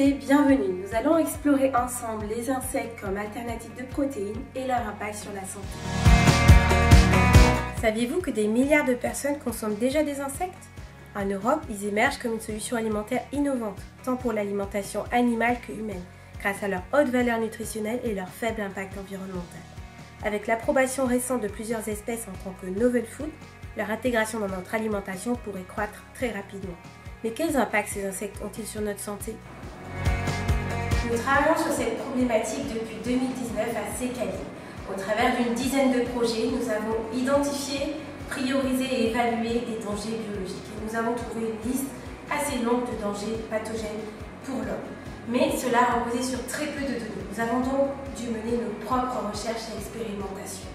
santé, bienvenue. Nous allons explorer ensemble les insectes comme alternative de protéines et leur impact sur la santé. Saviez-vous que des milliards de personnes consomment déjà des insectes? En Europe, ils émergent comme une solution alimentaire innovante, tant pour l'alimentation animale que humaine, grâce à leur haute valeur nutritionnelle et leur faible impact environnemental. Avec l'approbation récente de plusieurs espèces en tant que novel food, leur intégration dans notre alimentation pourrait croître très rapidement. Mais quels impacts ces insectes ont-ils sur notre santé? Nous travaillons sur cette problématique depuis 2019 à Sekali. Au travers d'une dizaine de projets, nous avons identifié, priorisé et évalué des dangers biologiques. Et nous avons trouvé une liste assez longue de dangers pathogènes pour l'homme. Mais cela a reposé sur très peu de données. Nous avons donc dû mener nos propres recherches et expérimentations.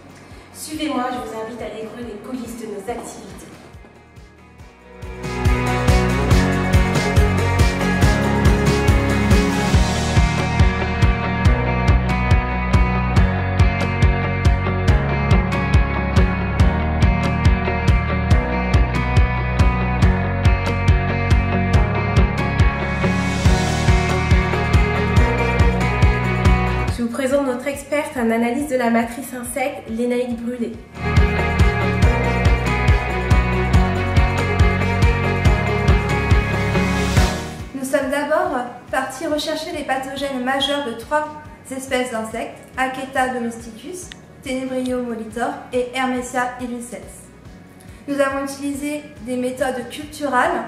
Suivez-moi, je vous invite à découvrir les coulisses de nos activités. Je vous présente notre experte en analyse de la matrice insecte, Lénaïque Brûlé. Nous sommes d'abord partis rechercher les pathogènes majeurs de 3 espèces d'insectes, Aketa domesticus, Tenebrio molitor et Hermesia illucens. Nous avons utilisé des méthodes culturales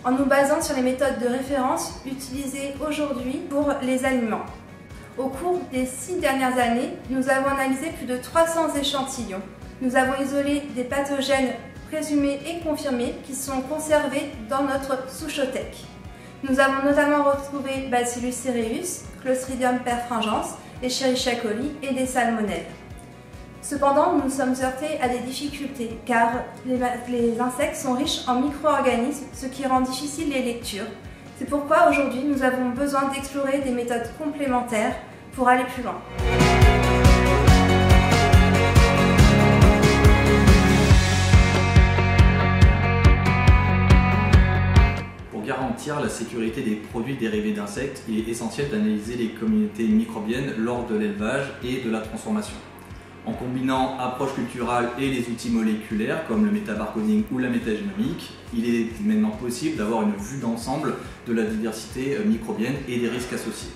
en nous basant sur les méthodes de référence utilisées aujourd'hui pour les aliments. Au cours des 6 dernières années, nous avons analysé plus de 300 échantillons. Nous avons isolé des pathogènes présumés et confirmés qui sont conservés dans notre souchothèque. Nous avons notamment retrouvé Bacillus cereus, Clostridium perfringens, Escherichia coli et des salmonelles. Cependant, nous nous sommes heurtés à des difficultés car les insectes sont riches en micro-organismes, ce qui rend difficile les lectures. C'est pourquoi aujourd'hui nous avons besoin d'explorer des méthodes complémentaires pour aller plus loin. Pour garantir la sécurité des produits dérivés d'insectes, il est essentiel d'analyser les communautés microbiennes lors de l'élevage et de la transformation. En combinant approche culturelle et les outils moléculaires comme le métabarcoding ou la métagénomique, il est maintenant possible d'avoir une vue d'ensemble de la diversité microbienne et des risques associés.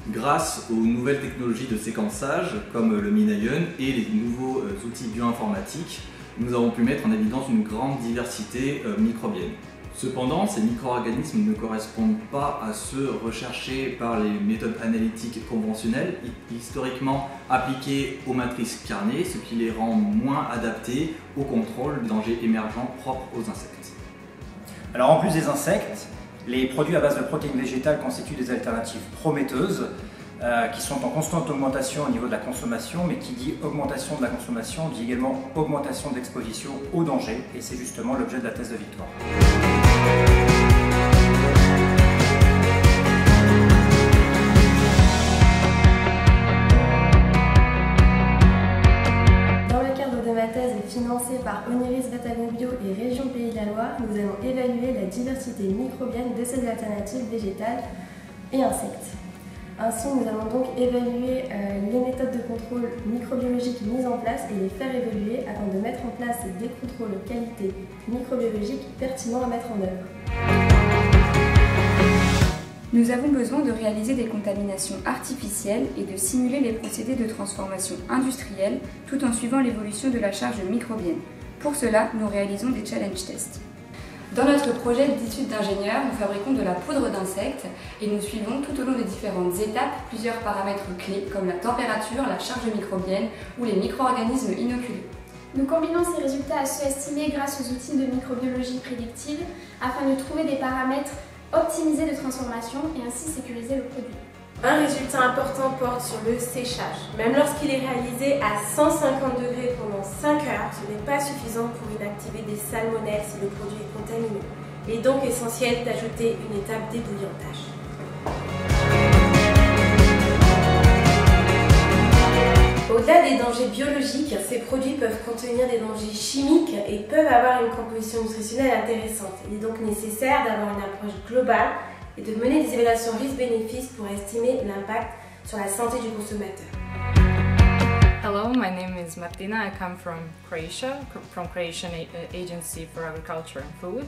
Grâce aux nouvelles technologies de séquençage comme le MinION et les nouveaux outils bioinformatiques, nous avons pu mettre en évidence une grande diversité microbienne. Cependant, ces micro-organismes ne correspondent pas à ceux recherchés par les méthodes analytiques conventionnelles, historiquement appliquées aux matrices carnées, ce qui les rend moins adaptés au contrôle de dangers émergents propres aux insectes. Alors en plus des insectes, les produits à base de protéines végétales constituent des alternatives prometteuses qui sont en constante augmentation au niveau de la consommation, mais qui dit augmentation de la consommation dit également augmentation d'exposition aux dangers, et c'est justement l'objet de la thèse de Victoire. Dans le cadre de ma thèse financée par Oniris Bataillon Bio et Région Pays de la Loire, nous allons évaluer la diversité microbienne de ces alternatives végétales et insectes. Ainsi, nous allons donc évaluer les méthodes de contrôle microbiologique mises en place et les faire évoluer afin de mettre en place des contrôles de qualité microbiologique pertinents à mettre en œuvre. Nous avons besoin de réaliser des contaminations artificielles et de simuler les procédés de transformation industrielle tout en suivant l'évolution de la charge microbienne. Pour cela, nous réalisons des challenge tests. Dans notre projet d'études d'ingénieurs, nous fabriquons de la poudre d'insectes et nous suivons tout au long des différentes étapes plusieurs paramètres clés comme la température, la charge microbienne ou les micro-organismes inoculés. Nous combinons ces résultats à ceux estimés grâce aux outils de microbiologie prédictive afin de trouver des paramètres optimisés de transformation et ainsi sécuriser le produit. Un résultat important porte sur le séchage. Même lorsqu'il est réalisé à 150 degrés pendant 5 heures, ce n'est pas suffisant pour inactiver des salmonelles si le produit est contaminé. Il est donc essentiel d'ajouter une étape d'ébouillantage. Au-delà des dangers biologiques, ces produits peuvent contenir des dangers chimiques et peuvent avoir une composition nutritionnelle intéressante. Il est donc nécessaire d'avoir une approche globale et de mener des évaluations risques-bénéfices pour estimer l'impact sur la santé du consommateur. Hello, my name is Martina. I come from Croatia, from Croatian Agency for Agriculture and Food.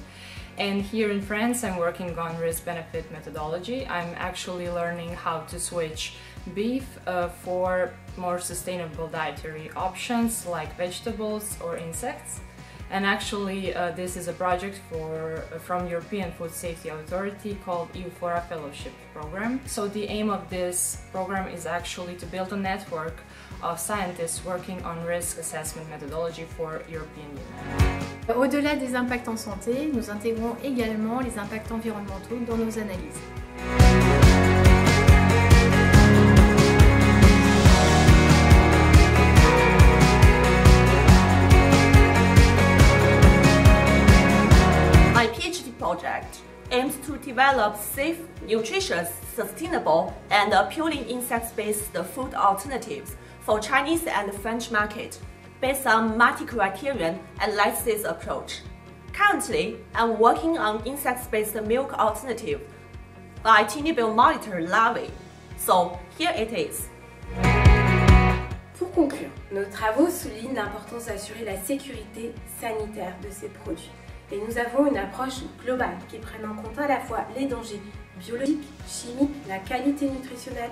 And here in France, I'm working on risk-benefit methodology. I'm actually learning how to switch beef for more sustainable dietary options like vegetables or insects. And actually, this is a project from European Food Safety Authority called EU4A Fellowship Program. So the aim of this program is actually to build a network of scientists working on risk assessment methodology for European Union. Au-delà des impacts en santé, nous intégrons également les impacts environnementaux dans nos analyses. My PhD project aims to develop safe, nutritious, sustainable, and appealing insect-based food alternatives for Chinese and French market, based on multi-criterion and lysis approach. Currently, I'm working on insect-based milk alternative by Tinibale monitor larvae. So here it is. Pour conclure, nos travaux soulignent l'importance d'assurer la sécurité sanitaire de ces produits. Et nous avons une approche globale qui prenne en compte à la fois les dangers biologiques, chimiques, la qualité nutritionnelle,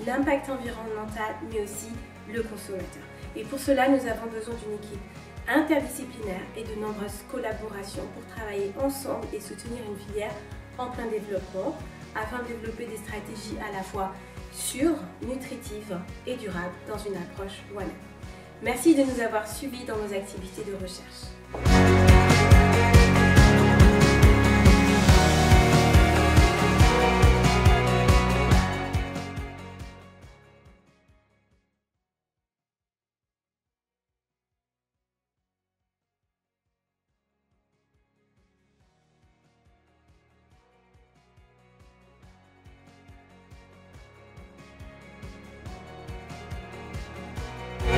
l'impact environnemental, mais aussi le consommateur. Et pour cela, nous avons besoin d'une équipe interdisciplinaire et de nombreuses collaborations pour travailler ensemble et soutenir une filière en plein développement afin de développer des stratégies à la fois sûres, nutritives et durables dans une approche One Up. Merci de nous avoir suivis dans nos activités de recherche.